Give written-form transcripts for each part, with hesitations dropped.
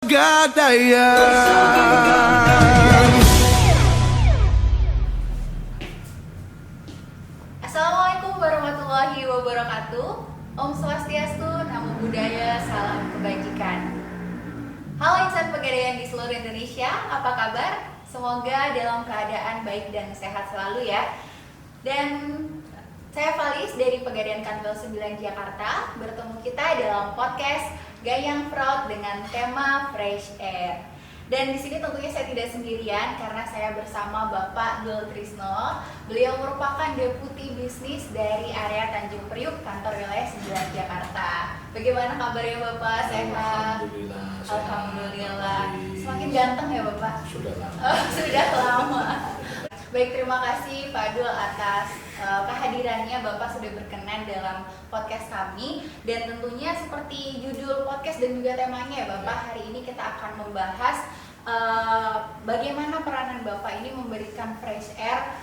Pegadaian. Assalamualaikum warahmatullahi wabarakatuh. Om Swastiastu, Namo Buddhaya, salam kebajikan. Halo insan Pegadaian di seluruh Indonesia, apa kabar? Semoga dalam keadaan baik dan sehat selalu ya. Dan saya Valis dari Pegadaian Kanwil 9 Jakarta. Bertemu kita dalam podcast Gayang Fraud dengan tema Fresh Air. Dan di sini tentunya saya tidak sendirian karena saya bersama Bapak Dul Trisno. Beliau merupakan Deputi Bisnis dari area Tanjung Priuk, kantor wilayah 9 Jakarta. Bagaimana kabarnya Bapak? Sehat? Alhamdulillah. Semakin ganteng ya Bapak? Sudah lama. Sudah lama. Baik, terima kasih Pak Dul atas kehadirannya. Bapak sudah berkenan dalam podcast kami. Dan tentunya seperti judul podcast dan juga temanya ya Bapak, hari ini kita akan membahas bagaimana peranan Bapak ini memberikan fresh air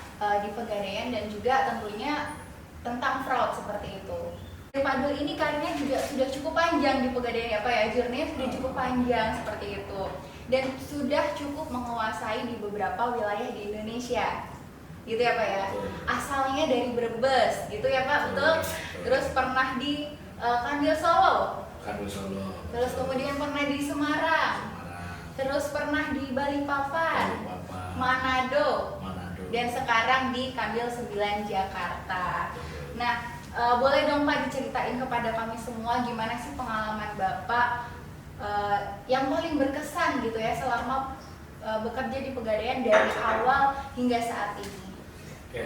di Pegadaian dan juga tentunya tentang fraud seperti itu. Pak Dul ini karirnya juga sudah cukup panjang di Pegadaian ya Pak ya, journey sudah cukup panjang seperti itu. Dan sudah cukup menguasai di beberapa wilayah di Indonesia, gitu ya Pak ya. Asalnya dari Brebes, gitu ya Pak, betul. Terus pernah di Kanwil Solo, terus kemudian pernah di Semarang, terus pernah di Balikpapan, Manado, dan sekarang di Kanwil 9 Jakarta. Nah, boleh dong Pak diceritain kepada kami semua gimana sih pengalaman Bapak yang paling berkesan gitu ya selama bekerja di Pegadaian dari awal hingga saat ini. Oke,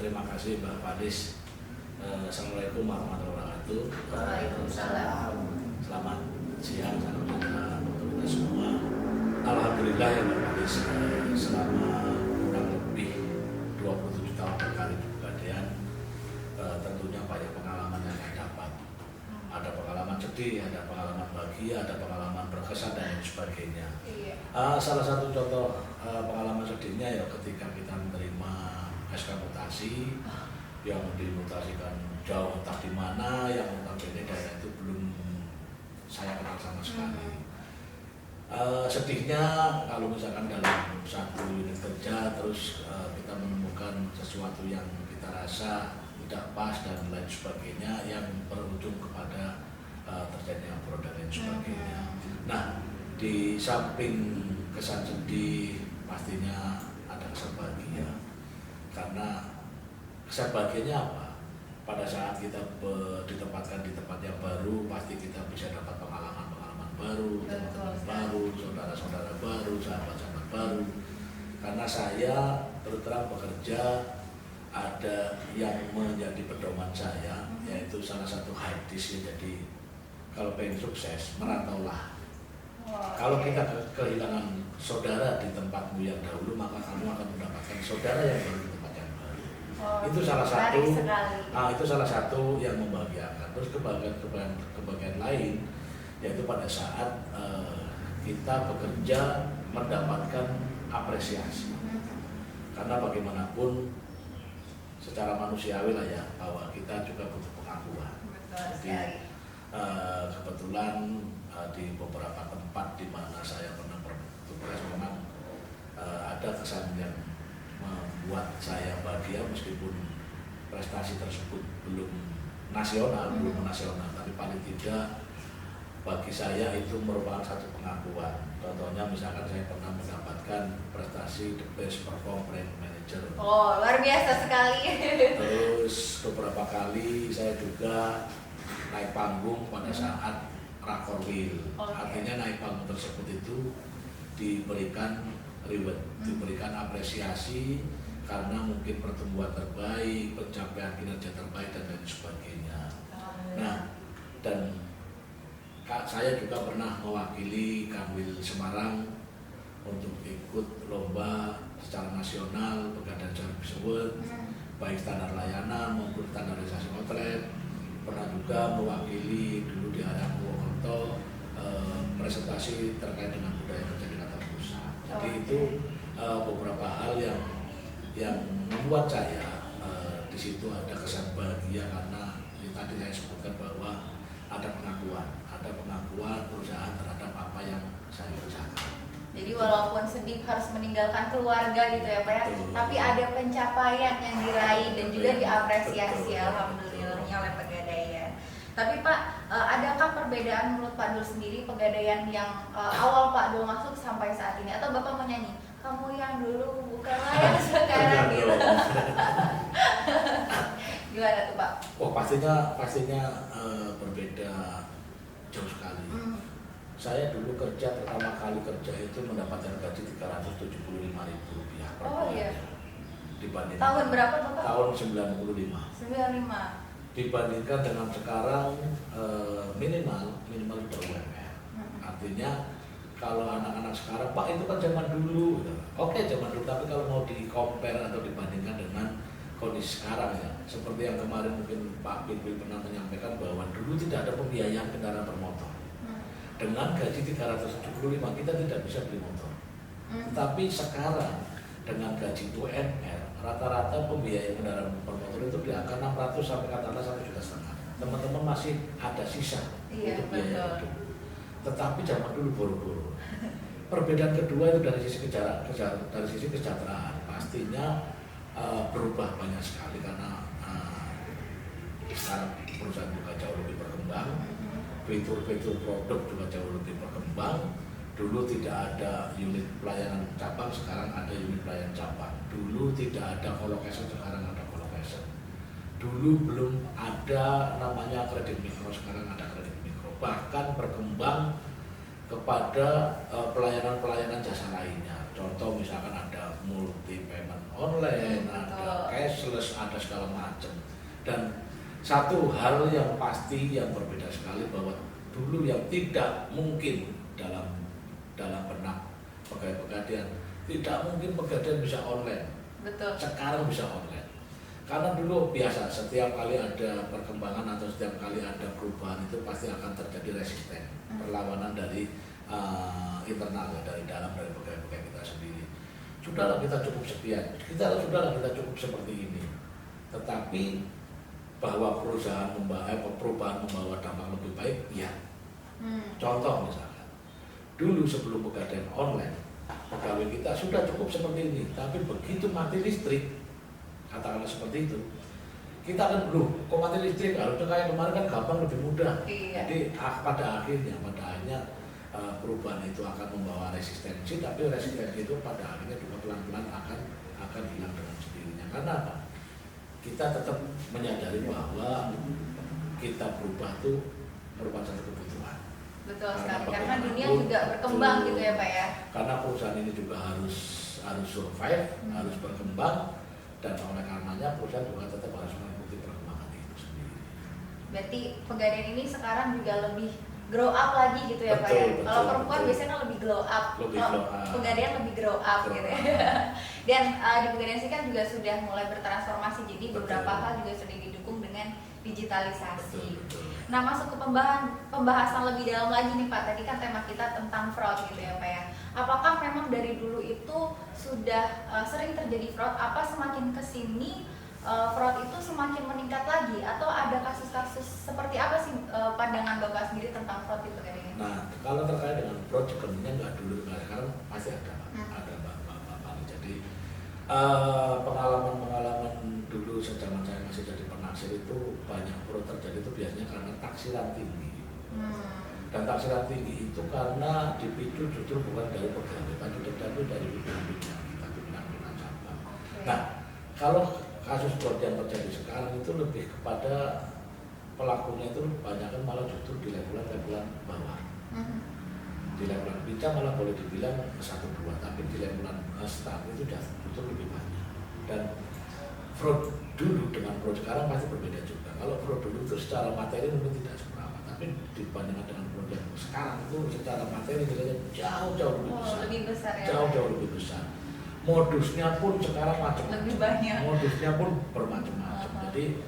terima kasih Mbak Fadis. Assalamualaikum warahmatullahi wabarakatuh. Waalaikumsalam. Selamat siang, salam sejahtera untuk kita semua. Alhamdulillah ya Mbak Fadis, selama kurang lebih 27 tahun berkarir di Pegadaian, tentunya banyak pengalaman yang saya dapat. Ada pengalaman sedih, ada pengalaman bahagia, ada pengalaman berkesan dan lain sebagainya. Iya. Salah satu contoh pengalaman sedihnya ya ketika kita menerima SK mutasi yang dimutasikan jauh entah di mana, yang notabene daerah itu belum saya kenal sama sekali. Sedihnya kalau misalkan dalam satu unit kerja terus kita menemukan sesuatu yang kita rasa tidak pas dan lain sebagainya yang berujung kepada terjadinya fraud dan lain sebagainya. Nah, di samping kesan sedih pastinya ada kesan bahagia. Karena kesan bahagianya apa? Pada saat kita ditempatkan di tempat yang baru, pasti kita bisa dapat pengalaman-pengalaman baru, teman-teman baru, saudara-saudara baru, sahabat-sahabat baru. Karena saya terus terang bekerja, ada yang menjadi pedoman saya, yaitu salah satu hadis ya. Jadi kalau pengen sukses, merantaulah. Kalau kita kehilangan saudara di tempatmu yang dahulu, maka kamu akan mendapatkan saudara yang baru di tempat yang baru. Itu salah satu. Itu salah satu yang membahagiakan. Terus kebahagiaan lain, yaitu pada saat kita bekerja mendapatkan apresiasi. Karena bagaimanapun secara manusiawi lah ya, bahwa kita juga butuh pengakuan. Jadi kebetulan di beberapa tempat di mana saya pernah bertugas memang ada kesan yang membuat saya bahagia meskipun prestasi tersebut belum nasional, tapi paling tidak bagi saya itu merupakan satu pengakuan. Contohnya misalkan saya pernah mendapatkan prestasi The Best Perform Brand Manager. Oh, luar biasa sekali. Terus beberapa kali saya juga naik panggung pada saat Rakorwil. Artinya naik panggung tersebut itu diberikan reward, diberikan apresiasi karena mungkin pertumbuhan terbaik, pencapaian kinerja terbaik dan lain sebagainya. Nah, dan saya juga pernah mewakili Kanwil Semarang untuk ikut lomba secara nasional Pegadaian Service Award, baik standar layanan maupun standarisasi outlet. Pernah juga mewakili dulu di area Purwokerto presentasi terkait dengan budaya kerja di kantor pusat. Jadi itu beberapa hal yang membuat saya di situ ada kesan bahagia karena tadi saya sebutkan bahwa ada pengakuan perusahaan terhadap apa yang saya kerjakan. Jadi walaupun sedih harus meninggalkan keluarga gitu ya Pak ya, tapi ada pencapaian yang diraih dan juga diapresiasi alhamdulillahnya oleh Pegadaian. Tapi Pak, adakah perbedaan menurut Pak Dul sendiri Pegadaian yang awal Pak Dul masuk sampai saat ini? Atau Bapak mau nyanyi, kamu yang dulu bukanlah yang sekarang gitu? Gimana tuh Pak? Oh pastinya berbeda jauh sekali. Saya dulu kerja, pertama kali kerja itu mendapatkan gaji Rp375.000 per Oh bulan. iya. Dibandingkan Tahun berapa Bapak? tahun 95. 95. Dibandingkan dengan sekarang minimal udah UMR. Artinya kalau anak-anak sekarang, Pak itu kan zaman dulu gitu. Oke zaman dulu, tapi kalau mau di-compare atau dibandingkan dengan kondisi sekarang ya, seperti yang kemarin mungkin Pak Bilbil pernah menyampaikan bahwa dulu tidak ada pembiayaan kendaraan bermotor. Dengan gaji 375 kita tidak bisa beli motor. Tapi sekarang dengan gaji UMR rata-rata pembiayaan kendaraan bermotor itu di angka 600 sampai katakanlah 1,5 juta. Teman-teman masih ada sisa untuk biaya hidup. Tetapi zaman dulu boro-boro. Perbedaan kedua itu dari sisi kesejahteraan pastinya berubah banyak sekali karena sekarang perusahaan juga jauh lebih berkembang. Fitur-fitur produk juga jauh lebih berkembang. Dulu tidak ada unit pelayanan cabang, sekarang ada unit pelayanan cabang. Dulu tidak ada colocation, sekarang ada colocation. Dulu belum ada namanya kredit mikro, sekarang ada kredit mikro. Bahkan berkembang kepada pelayanan-pelayanan jasa lainnya. Contoh misalkan ada multi payment online, ada cashless, ada segala macam. Dan satu hal yang pasti yang berbeda sekali bahwa dulu yang tidak mungkin dalam benak pegawai Pegadaian, tidak mungkin Pegadaian bisa online. Betul. Sekarang bisa online. Karena dulu biasa setiap kali ada perkembangan atau setiap kali ada perubahan itu pasti akan terjadi resisten, perlawanan dari internal, dari dalam, dari pegawai-pegawai kita sendiri. Sudahlah kita cukup sekian, kita cukup seperti ini. Tetapi bahwa perubahan membawa dampak lebih baik, ya. Contoh misalkan, dulu sebelum Pegadaian online, pegawai kita sudah cukup seperti ini, tapi begitu mati listrik, katakanlah seperti itu, kita kan belum, kok mati listrik, harusnya kayak kemarin kan gampang lebih mudah. Iya. Jadi pada akhirnya perubahan itu akan membawa resistensi, tapi resistensi itu pada akhirnya juga pelan-pelan akan hilang dengan sendirinya. Karena apa? Kita tetap menyadari bahwa kita berubah itu merupakan satu kebutuhan. Betul sekali, karena dunia juga berkembang gitu ya Pak ya. Karena perusahaan ini juga harus survive, harus berkembang, dan oleh karenanya perusahaan juga tetap harus mengikuti perkembangan itu sendiri. Berarti Pegadaian ini sekarang juga lebih grow up lagi gitu ya Pak ya. Kalau perempuan biasanya kan lebih glow up, Pegadaian lebih grow up gitu ya. Dan di Pegadaian sih kan juga sudah mulai bertransformasi, jadi beberapa hal juga sudah didukung dengan digitalisasi. Nah masuk ke pembahasan lebih dalam lagi nih Pak, tadi kan tema kita tentang fraud gitu ya Pak ya. Apakah memang dari dulu itu sudah sering terjadi fraud, apa semakin kesini fraud itu semakin meningkat lagi, atau ada kasus-kasus seperti apa sih pandangan Bapak sendiri tentang fraud itu kan ini? Nah, kalau terkait dengan fraud sebenarnya nggak dulu, sekarang pasti ada, ada Mbak. Jadi pengalaman dulu zaman saya masih jadi penaksir itu banyak fraud terjadi itu biasanya karena taksiran tinggi. Dan taksiran tinggi itu karena dipicu justru bukan dari pegawai, tapi dari pimpinan cabang. Nah, kalau kasus fraud yang terjadi sekarang itu lebih kepada pelakunya itu banyak kan malah justru di levelan bawah. Di levelan pinca malah boleh dibilang 1-2, tapi di levelan staff itu sudah betul lebih banyak. Dan fraud dulu dengan fraud sekarang pasti berbeda juga. Kalau fraud dulu itu secara materi mungkin tidak seberapa, tapi dibandingkan dengan fraud yang sekarang itu secara materi nilainya jauh-jauh lebih besar. Lebih besar ya. Jauh-jauh lebih besar. Modusnya pun sekarang macam-macam. Lebih banyak. Modusnya pun bermacam-macam. Jadi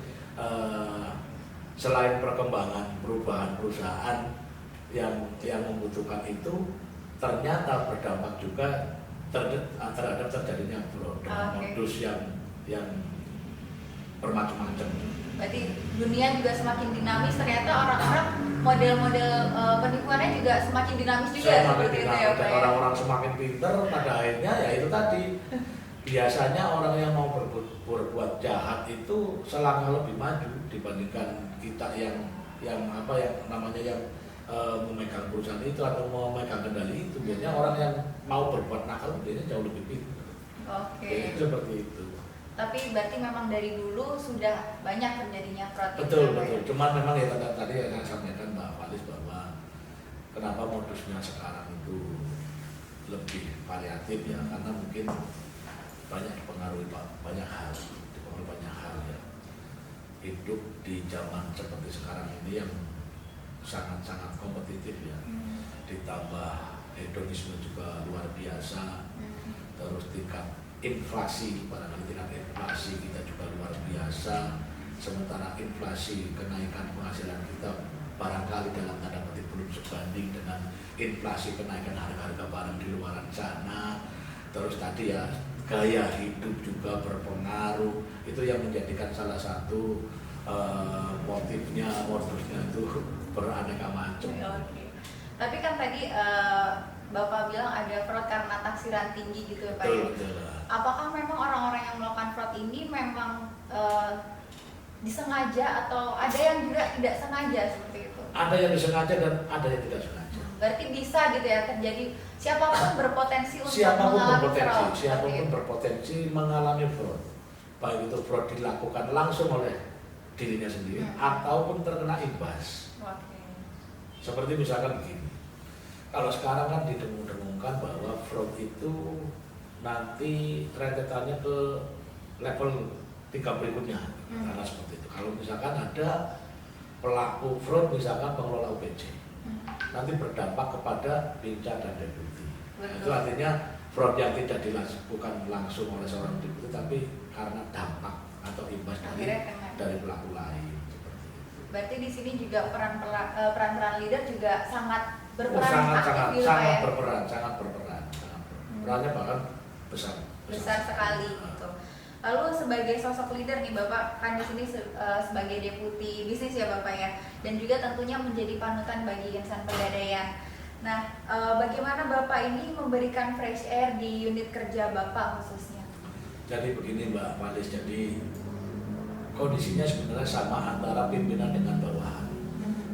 selain perkembangan perubahan perusahaan yang membutuhkan itu, ternyata berdampak juga terhadap terjadinya fraud dengan modus yang bermacam-macam. Berarti dunia juga semakin dinamis, ternyata orang-orang model-model penipuannya juga semakin dinamis juga seperti itu ya Pak. Orang-orang semakin pintar, pada akhirnya ya itu tadi. Biasanya orang yang mau berbuat jahat itu selangkah lebih maju dibandingkan kita yang memegang perusahaan itu atau memegang kendali itu. Biasanya orang yang mau berbuat nakal biasanya jauh lebih pintar. Oke. Seperti itu. Tapi berarti memang dari dulu sudah banyak terjadinya fraud. Betul. Cuman memang ya tadi yang saya sampaikan Mbak Falis bahwa kenapa modusnya sekarang itu lebih variatif ya, karena mungkin banyak dipengaruhi banyak hal ya. Hidup di zaman seperti sekarang ini yang sangat-sangat kompetitif ya. Ditambah hedonisme juga luar biasa. Terus tingkat inflasi, barangkali tingkat inflasi kita juga luar biasa. Sementara inflasi kenaikan penghasilan kita barangkali dalam tanda petik belum sebanding dengan inflasi kenaikan harga-harga barang di luar sana. Terus tadi ya gaya hidup juga berpengaruh, itu yang menjadikan salah satu modusnya itu beraneka macam. Oke. Tapi kan tadi Bapak bilang ada fraud karena taksiran tinggi gitu ya Pak. Betul. Apakah memang orang-orang yang melakukan fraud ini memang disengaja atau ada yang juga tidak sengaja seperti itu? Ada yang disengaja dan ada yang tidak sengaja. Berarti bisa gitu ya terjadi, siapapun berpotensi untuk mengalami fraud. Siapapun berpotensi mengalami fraud. Baik itu fraud dilakukan langsung oleh dirinya sendiri ataupun terkena imbas. Seperti misalkan begini. Kalau sekarang kan didengung-dengungkan bahwa fraud itu nanti rentetannya ke level 3 berikutnya, karena seperti itu. Kalau misalkan ada pelaku fraud, misalkan pengelola UPJ, nanti berdampak kepada pinca dan deputi. Nah, itu artinya fraud yang tidak dilakukan langsung oleh seorang deputi, tapi karena dampak atau imbas dari pelaku lain. Seperti itu. Berarti di sini juga peran leader juga sangat berperan sangat berperan. Perannya bahkan besar sekali gitu. Lalu sebagai sosok leader nih Bapak kan di sini sebagai deputi bisnis ya Bapak ya, dan juga tentunya menjadi panutan bagi insan pegadaian. Nah, bagaimana Bapak ini memberikan fresh air di unit kerja Bapak khususnya? Jadi begini Mbak Falis, jadi kondisinya sebenarnya sama antara pimpinan dengan bawahan.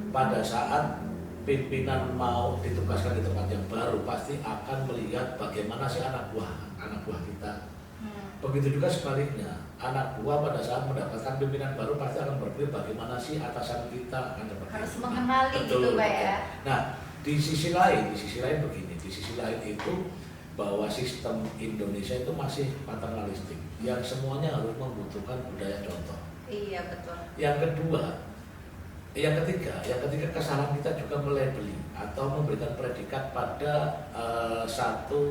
Pada saat pimpinan mau ditugaskan di tempat yang baru, pasti akan melihat bagaimana si anak buah kita. Begitu juga sebaliknya, anak buah pada saat mendapatkan pimpinan baru pasti akan berpikir bagaimana sih atasan kita, kan seperti harus itu. mengenali gitu Pak ya. Nah, di sisi lain begini, di sisi lain itu bahwa sistem Indonesia itu masih paternalistik, yang semuanya harus membutuhkan budaya contoh. Iya betul. Yang ketiga kesalahan kita juga melabeli atau memberikan predikat pada satu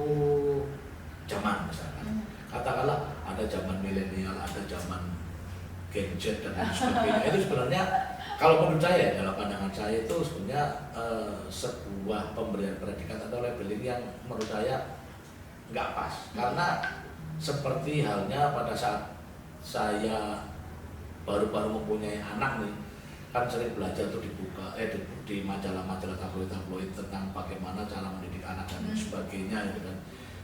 zaman misalkan. Katakanlah ada zaman milenial, ada zaman Gen Z dan lain sebagainya. Itu sebenarnya kalau menurut saya, dalam pandangan saya itu sebenarnya sebuah pemberian predikat atau labeling yang menurut saya nggak pas. Karena seperti halnya pada saat saya baru-baru mempunyai anak nih, kan sering belajar tuh di majalah-majalah tabloid tentang bagaimana cara mendidik anak dan sebagainya gitu kan.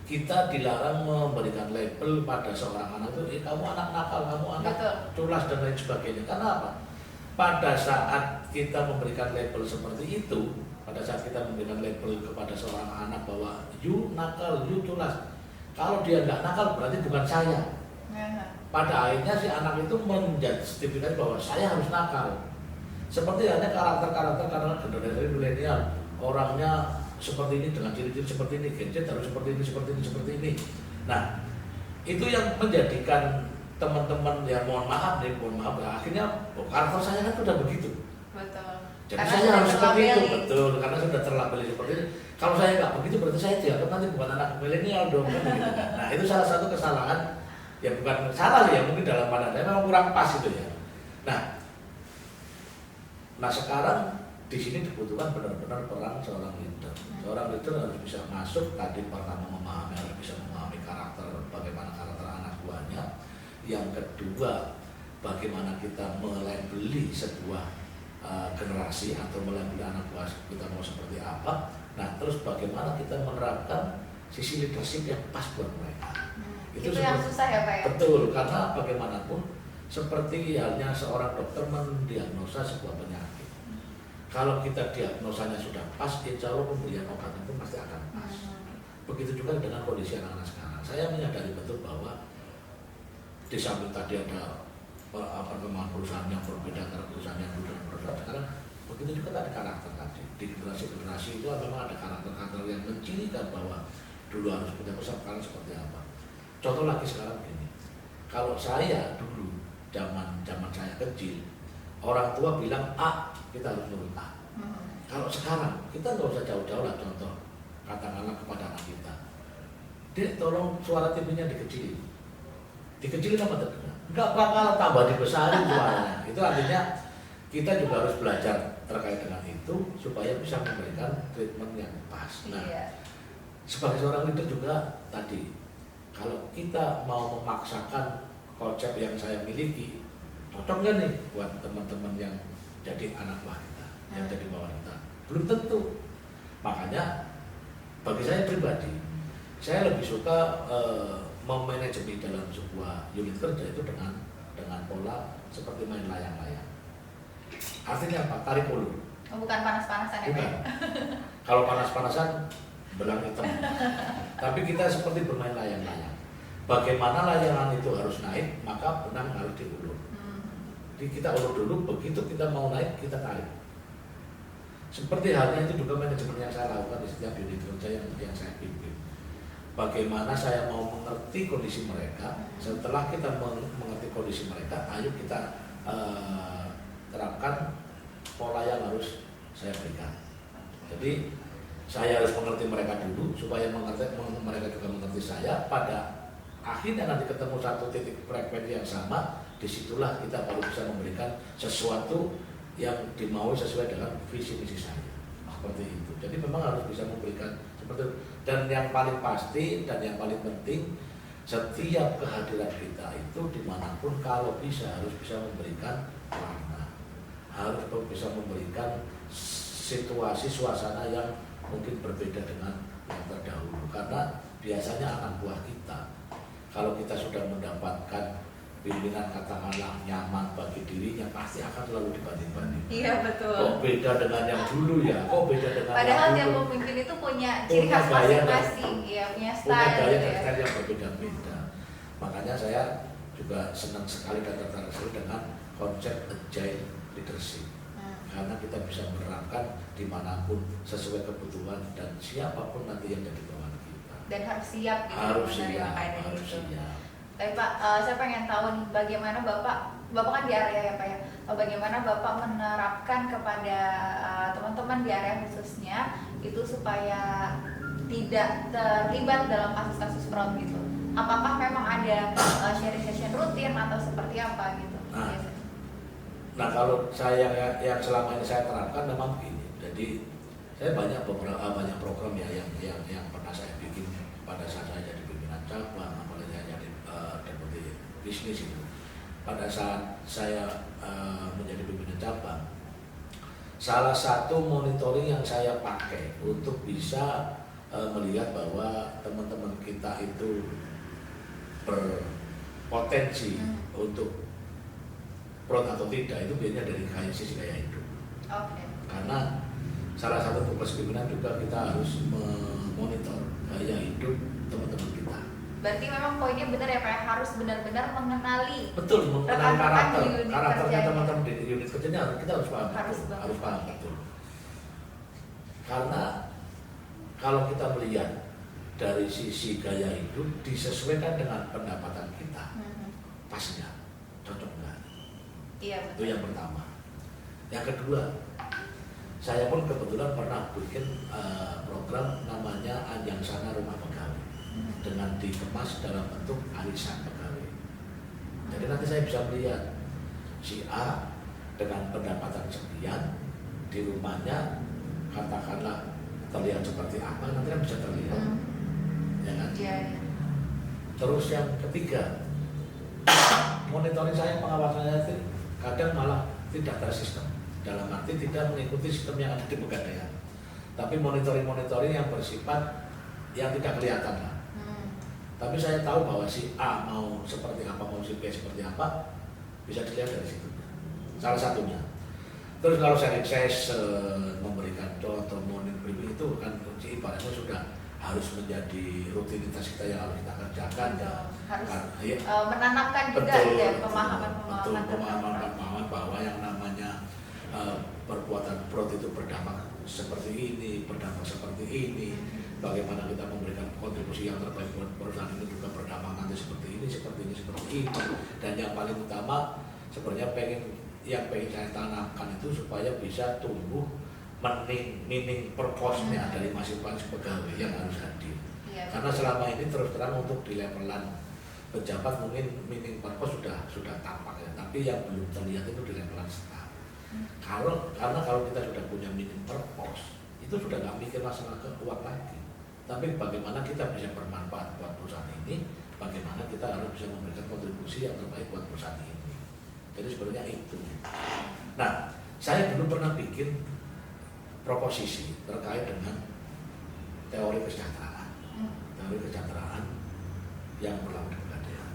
Kita dilarang memberikan label pada seorang anak itu, kamu anak nakal, kamu anak culas dan lain sebagainya. Karena apa? Pada saat kita memberikan label seperti itu, pada saat kita memberikan label kepada seorang anak bahwa you nakal, you culas, kalau dia nggak nakal berarti bukan saya. Pada akhirnya si anak itu menjustifikasi bahwa saya harus nakal. Seperti halnya karakter-karakter karena generasi milenial, orangnya seperti ini dengan ciri-ciri seperti ini, Gen Z harus seperti ini. Nah, itu yang menjadikan teman-teman ya mohon maaf ya, akhirnya karakter saya kan sudah begitu. Betul. Jadi karena saya harus seperti itu, betul, karena sudah terlabeli seperti itu. Kalau saya nggak begitu berarti saya dianggap nanti bukan anak milenial dong kan gitu. Nah, itu salah satu kesalahan, ya bukan salah ya, mungkin dalam pandangan saya memang kurang pas itu ya. Nah sekarang di sini dibutuhkan benar-benar peran seorang leader. Seorang leader harus bisa masuk tadi pertama harus bisa memahami karakter, bagaimana karakter anak buahnya. Yang kedua bagaimana kita melabeli sebuah generasi atau melabeli anak buah kita mau seperti apa. Nah, terus bagaimana kita menerapkan sisi leadership yang pas buat mereka. Itu yang susah ya Pak ya? Betul, karena bagaimanapun seperti halnya seorang dokter mendiagnosa sebuah penyakit. Kalau kita diagnosanya sudah pas, insya Allah pemberian obat itu pasti akan pas. Begitu juga dengan kondisi anak-anak sekarang. Saya menyadari betul bahwa di samping tadi ada perkembangan perusahaan yang berbeda antara perusahaan yang dulu dan perusahaan sekarang, begitu juga ada karakter tadi. Di generasi-generasi itu memang ada karakter-karakter yang mencirikan bahwa dulu harus punya sekarang seperti apa. Contoh lagi sekarang ini, kalau saya dulu zaman saya kecil, orang tua bilang A, kita harus nurut A. Kalau sekarang kita nggak usah jauh-jauh lah, contoh katakanlah kepada anak kita, Dek tolong suara TV-nya dikecilin. Dikecilin apa tidak? Nggak bakal tambah dibesarin suaranya. Itu artinya kita juga harus belajar terkait dengan itu supaya bisa memberikan treatment yang pas. Nah, sebagai seorang leader juga tadi, kalau kita mau memaksakan konsep yang saya miliki, cocok nggak nih buat teman-teman yang jadi anak buah kita, yang jadi bawahan kita? Belum tentu. Makanya bagi saya pribadi, saya lebih suka memanajemi dalam sebuah unit kerja itu dengan pola seperti main layang-layang. Artinya apa? Tarik ulur. Bukan panas-panasan ya Pak? Kalau panas-panasan belang hitam. Tapi kita seperti bermain layang-layang. Bagaimana layangan itu harus naik, maka benang harus diulur. Jadi kita ulur dulu, begitu kita mau naik, kita tarik. Seperti halnya itu juga manajemen yang saya lakukan di setiap unit kerja yang saya pimpin. Bagaimana saya mau mengerti kondisi mereka, setelah kita mengerti kondisi mereka, ayo kita terapkan pola yang harus saya berikan. Jadi saya harus mengerti mereka dulu supaya mereka juga mengerti saya. Pada akhirnya nanti ketemu satu titik frekuensi yang sama, disitulah kita baru bisa memberikan sesuatu yang dimaui sesuai dengan visi misi saya. Seperti itu. Jadi memang harus bisa memberikan seperti itu. Dan yang paling pasti dan yang paling penting, setiap kehadiran kita itu dimanapun kalau bisa harus bisa memberikan warna, harus bisa memberikan situasi suasana yang mungkin berbeda dengan yang terdahulu. Karena biasanya anak buah kita, kalau kita sudah mendapatkan pimpinan katakanlah nyaman bagi dirinya, pasti akan selalu dibanding-banding. Iya betul. Kok beda dengan yang dulu ya? Kok beda dengan padahal yang dulu? yang pemimpin itu punya ciri khas masing-masing, ya punya style. Punya gaya gitu dan ya. style yang berbeda-beda. Makanya saya juga senang sekali dan tertarik sekali dengan konsep agile leadership. Karena kita bisa menerapkan dimanapun sesuai kebutuhan dan siapapun nanti yang jadi bawahan kita. Dan harus siap gitu. Harus siap. Tapi Pak, saya pengen tahu nih bagaimana Bapak kan di area ya Pak ya, bagaimana Bapak menerapkan kepada teman-teman di area khususnya itu supaya tidak terlibat dalam kasus-kasus fraud gitu. Apakah memang ada sharing session rutin atau seperti apa gitu? Nah kalau saya yang selama ini saya terapkan memang begini. Jadi saya banyak program ya yang pernah saya bikin pada saat saya jadi pimpinan cabang, apalagi saya jadi deputi bisnis itu. Pada saat saya menjadi pimpinan cabang, salah satu monitoring yang saya pakai untuk bisa melihat bahwa teman-teman kita itu berpotensi untuk fraud atau tidak, itu biasanya dari sisi gaya hidup. Karena salah satu tugas pimpinan juga kita harus memonitor gaya hidup teman-teman kita. Berarti memang poinnya benar ya Pak, harus benar-benar mengenali. Betul, mengenali karakternya teman-teman di unit kerjanya kita harus paham. Harus paham betul. Karena kalau kita melihat dari sisi gaya hidup disesuaikan dengan pendapatan kita, pas nggak, cocok nggak? Iya betul. Itu yang pertama. Yang kedua, saya pun kebetulan pernah bikin program namanya Anjang Sana Rumah Pegawai dengan dikemas dalam bentuk arisan pegawai. Jadi nanti saya bisa melihat si A dengan pendapatan sekian di rumahnya katakanlah terlihat seperti apa, nanti kan bisa terlihat, ya kan? Iya. Terus yang ketiga, monitoring saya, pengawasan saya itu kadang malah tidak tersistem. Dalam arti tidak mengikuti sistem yang ada di Pegadaian. Tapi monitoring yang bersifat yang tidak kelihatan lah. Tapi saya tahu bahwa si A mau seperti apa, mau si B seperti apa, bisa dilihat dari situ. Salah satunya. Terus kalau saya memberikan contoh morning briefing itu kan ibaratnya sudah harus menjadi rutinitas kita yang harus kita kerjakan ya. Harus ya. Menanamkan juga ya pemahaman bahwa yang namanya perbuatan fraud itu berdampak seperti ini, berdampak seperti ini. Bagaimana kita memberikan kontribusi yang terbaik buat perusahaan itu juga berdampak nanti seperti ini. Dan yang paling utama sebenarnya yang pengen saya tanamkan itu supaya bisa tumbuh meaning purpose-nya dari masing-masing pegawai yang harus hadir. Ya, karena selama ini terus terang untuk di levelan pejabat mungkin meaning purpose sudah tampak ya, tapi yang belum terlihat itu di levelan staff. Karena kalau kita sudah punya meaning purpose, itu sudah nggak mikir masalah uang lagi. Tapi bagaimana kita bisa bermanfaat buat perusahaan ini, bagaimana kita harus bisa memberikan kontribusi yang terbaik buat perusahaan ini. Jadi sebenarnya itu. Nah, saya dulu pernah bikin proposisi terkait dengan teori kesejahteraan. Teori kesejahteraan yang berlaku di Pegadaian.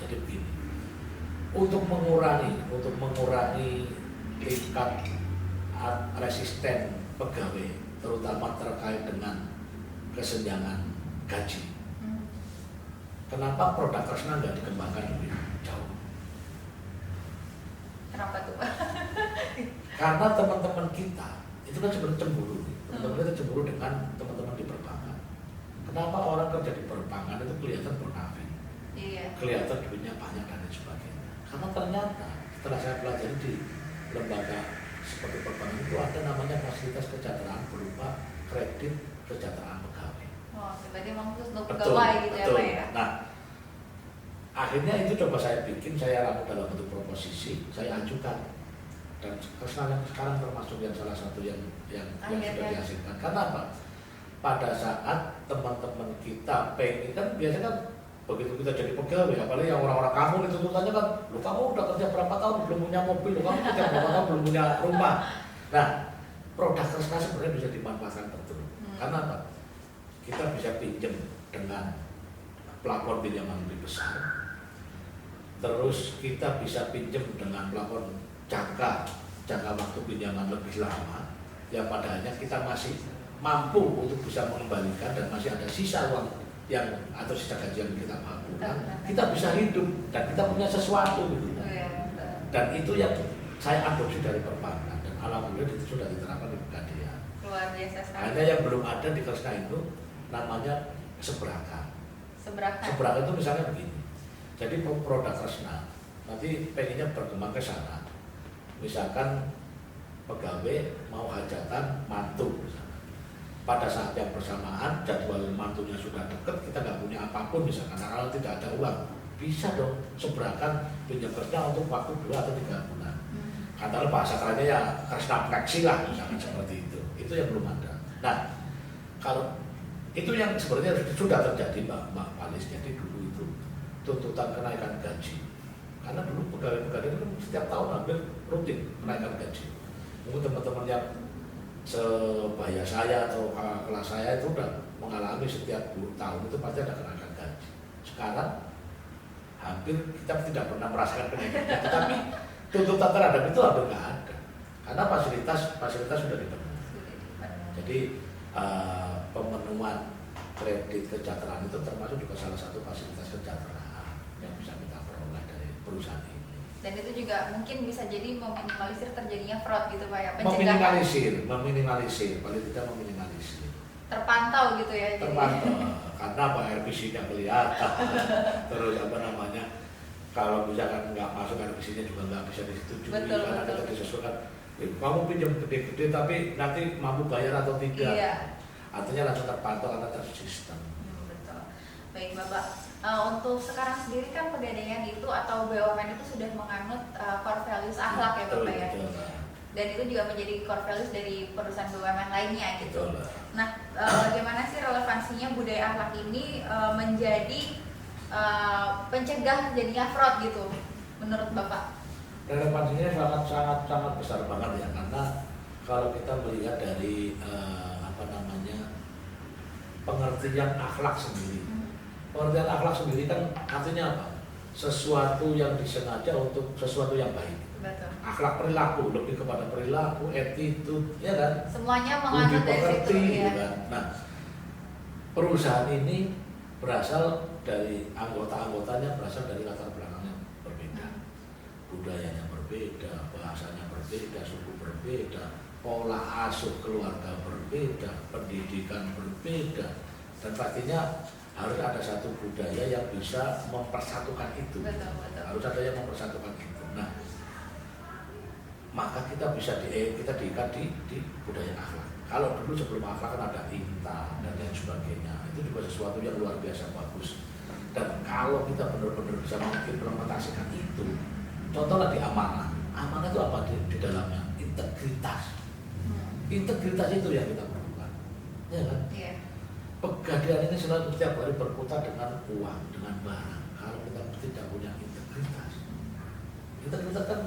Jadi begini, untuk mengurangi tingkat resisten pegawai, terutama terkait dengan kesenjangan gaji. Kenapa produk Kresna nggak dikembangkan lebih jauh? Kenapa tuh? Karena teman-teman kita itu kan sebenarnya cemburu. Teman-teman kita cemburu dengan teman-teman di perbankan. Kenapa orang kerja di perbankan itu kelihatan bonafit? Iya. Kelihatan duitnya banyak dan lain sebagainya. Karena ternyata setelah saya pelajari di lembaga seperti perbankan itu ada namanya fasilitas kesejahteraan berupa kredit kesejahteraan pegawai. Oh, berarti memang khusus untuk pegawai gitu ya Pak ya? Nah, akhirnya itu coba saya bikin, saya ramu dalam bentuk proposisi, saya ajukan. Dan sekarang termasuk yang salah satu yang sudah dihasilkan. Karena apa? Pada saat teman-teman kita pengen, kan biasanya kan begitu kita jadi pegawai, apalagi yang orang-orang kampung itu tuntutannya kan, lu kamu udah kerja berapa tahun belum punya mobil, lu kamu kerja berapa tahun belum punya rumah. Nah, produk Kresna sebenarnya bisa dimanfaatkan betul. Karena apa? Kita bisa pinjam dengan plafon pinjaman lebih besar. Terus kita bisa pinjam dengan plafon jangka waktu pinjaman lebih lama. Yang padanya kita masih mampu untuk bisa mengembalikan dan masih ada sisa uang atau sisa gaji yang kita mampu. Kita bisa hidup dan kita punya sesuatu gitu. Dan itu yang saya adopsi dari perbankan dan alhamdulillah itu sudah diterapkan di Pegadaian. Luar biasa sekali. Hanya yang belum ada di Kresna itu namanya seberaka. Seberaka itu misalnya begini. Jadi produk Kresna nanti pengennya berkembang ke sana. Misalkan pegawai mau hajatan mantu misalkan. Pada saat yang bersamaan jadwal mantunya sudah dekat, kita nggak punya apapun misalkan, kalau tidak ada uang, bisa dong seberakan pinjam kerja untuk waktu 2 atau 3 bulan. Katakanlah bahasa kerennya ya Kresna fleksi lah misalkan seperti itu. Itu yang belum ada. Nah, kalau itu yang sebenarnya sudah terjadi Mbak Palis. Jadi dulu itu tuntutan kenaikan gaji. Karena dulu pegawai-pegawai itu kan setiap tahun hampir rutin kenaikan gaji. Mungkin teman-teman yang sebaya saya atau kelas saya itu udah mengalami setiap 10 tahun itu pasti ada kenaikan gaji. Sekarang hampir kita tidak pernah merasakan kenaikan gaji, tapi tuntutan terhadap itu hampir nggak ada. Karena fasilitas sudah dipenuhi. Jadi pemenuhan kredit kesejahteraan itu termasuk juga salah satu fasilitas kesejahteraan yang bisa kita peroleh dari perusahaan ini. Dan itu juga mungkin bisa jadi meminimalisir terjadinya fraud gitu Pak ya? Meminimalisir, paling tidak meminimalisir. Terpantau gitu ya? Terpantau, karena apa, RPC-nya kelihatan. Terus kalau misalkan nggak masuk RPC-nya juga nggak bisa disetujui. Karena kita disesuaikan, kamu pinjam gede-gede tapi nanti mampu bayar atau tidak. Iya. Artinya langsung terpantau karena tersistem. Betul. Baik Bapak, untuk sekarang sendiri kan Pegadaian itu atau BUMN itu sudah menganut core values akhlak ya Bapak ya. Dan itu juga menjadi core values dari perusahaan BUMN lainnya gitu. Nah, bagaimana sih relevansinya budaya akhlak ini menjadi pencegah jadinya fraud gitu menurut Bapak? Relevansinya sangat besar banget ya, karena kalau kita melihat dari pengertian akhlak sendiri. Pengertian akhlak sendiri kan artinya apa? Sesuatu yang disengaja untuk sesuatu yang baik. Betul. Akhlak perilaku lebih kepada perilaku, attitude, ya kan? Semuanya Budi menganut dari situ pekerti, ya. gitu kan? Nah, perusahaan ini berasal dari anggota-anggotanya berasal dari latar belakang yang berbeda, budayanya berbeda, bahasanya berbeda, suku berbeda, pola asuh keluarga berbeda, pendidikan berbeda, dan pastinya harus ada satu budaya yang bisa mempersatukan itu. Betul. Harus ada yang mempersatukan itu. Nah, maka kita bisa kita diikat di budaya akhlak. Kalau dulu sebelum akhlak kan ada INTA dan lain sebagainya, itu juga sesuatu yang luar biasa bagus. Dan kalau kita benar-benar bisa mengimplementasikan itu, contohnya di amanah. Amanah itu apa di dalamnya? Integritas. Integritas itu yang kita perlukan, ya kan? Iya. Pegadaian ini selalu setiap hari berputar dengan uang, dengan barang. Kalau kita tidak punya integritas kan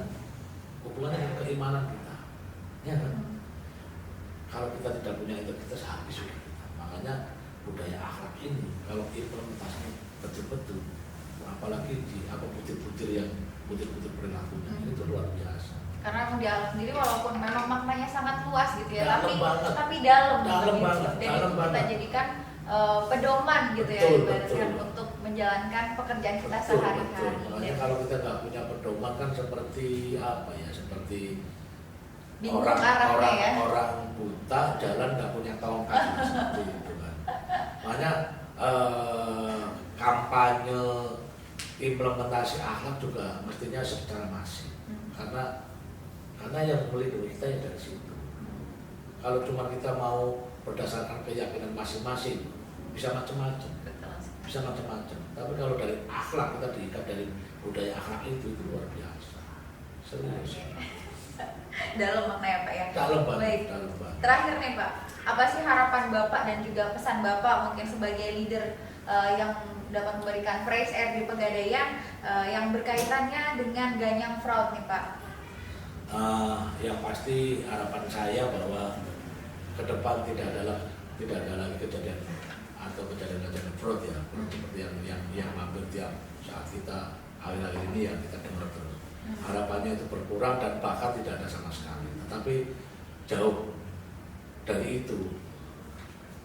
hubungannya dengan keimanan kita, ya kan? Kalau kita tidak punya integritas, habis sudah kita. Makanya budaya akhlak ini kalau implementasinya betul-betul, apalagi di butir-butir perilakunya, itu luar biasa. Karena di alam sendiri walaupun memang maknanya sangat luas gitu ya, Dalam banget. tapi dalam gitu. Banget, Dan dalam itu kita banget. jadikan pedoman gitu ya, Betul, ibaratkan betul. untuk menjalankan pekerjaan kita Betul. sehari-hari. Makanya kalau kita nggak punya pedoman kan seperti apa ya? Seperti Bingung arahnya ya. orang buta jalan nggak punya tongkat seperti itu kan. Makanya kampanye implementasi akhlak juga mestinya secara masif. Karena yang melindungi kita yang dari situ. Kalau cuma kita mau berdasarkan keyakinan masing-masing, bisa macam-macam. Tapi kalau dari akhlak, kita diikat dari budaya akhlak itu luar biasa. Serius. Dalam makna ya Pak ya. Dalam banget. Baik. Terakhir nih Pak, apa sih harapan Bapak dan juga pesan Bapak mungkin sebagai leader yang dapat memberikan praise air di Pegadaian yang berkaitannya dengan Ganyang Fraud nih Pak? Yang pasti harapan saya bahwa ke depan tidak ada lagi kejadian atau kejadian fraud ya, seperti yang hampir tiap saat kita akhir-akhir ini yang kita dengar terus. Harapannya itu berkurang dan bahkan tidak ada sama sekali. Tapi jauh dari itu,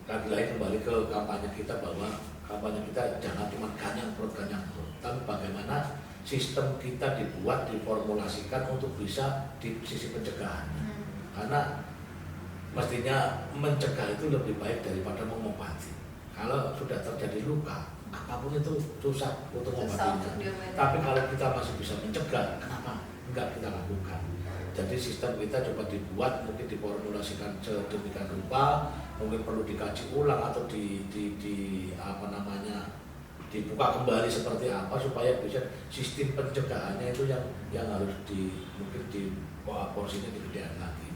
lagi-lagi kembali ke kampanye kita bahwa kampanye kita jangan cuma ganyang fraud, tapi bagaimana sistem kita dibuat, diformulasikan untuk bisa di sisi pencegahan. Karena mestinya mencegah itu lebih baik daripada mengobati. Kalau sudah terjadi luka, apapun itu susah untuk mengobatinya. Tapi kalau kita masih bisa mencegah, kenapa enggak kita lakukan? Jadi sistem kita coba dibuat, mungkin diformulasikan sedemikian rupa, mungkin perlu dikaji ulang atau dibuka kembali seperti apa supaya bisa sistem pencegahannya itu yang harus mungkin di porsinya digedean lagi.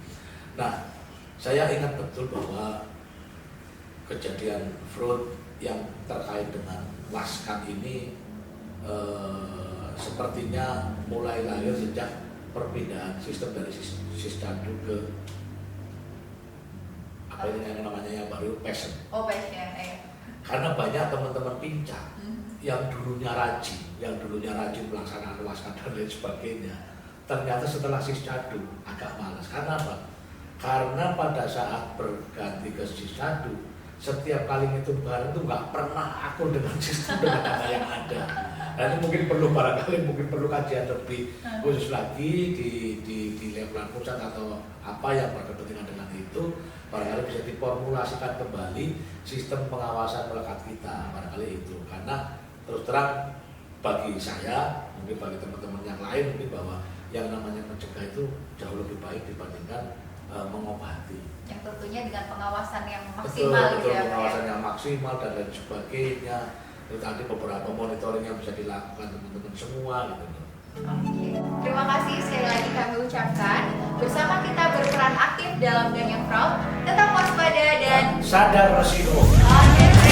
Nah, saya ingat betul bahwa kejadian fraud yang terkait dengan Waskan ini sepertinya mulai lahir sejak perpindahan sistem dari Sisdadu ke apa ini yang namanya yang baru PES. Oh PES ya. Karena banyak teman-teman pincang yang dulunya rajin pelaksanaan Waskan dan lain sebagainya, ternyata setelah Sisdadu agak malas. Karena apa? Karena pada saat berganti ke Sisdadu, setiap kali ngitung barang itu nggak pernah akur dengan sistem dengan data yang ada. Dan ini mungkin perlu kajian lebih khusus lagi di level pusat atau apa yang berkepentingan dengan itu, barangkali bisa diformulasikan kembali sistem pengawasan melekat kita, barangkali itu. Karena terus terang bagi saya, mungkin bagi teman-teman yang lain, mungkin bahwa yang namanya mencegah itu jauh lebih baik dibandingkan mengobati. Yang tentunya dengan pengawasan yang maksimal gitu ya. Pengawasan yang maksimal dan lain sebagainya. Itu tadi beberapa monitoring yang bisa dilakukan teman-teman semua gitu. Oke. Terima kasih sekali lagi kami ucapkan. Bersama kita berperan aktif dalam Ganyang Fraud, tetap waspada dan sadar resiko. Oke.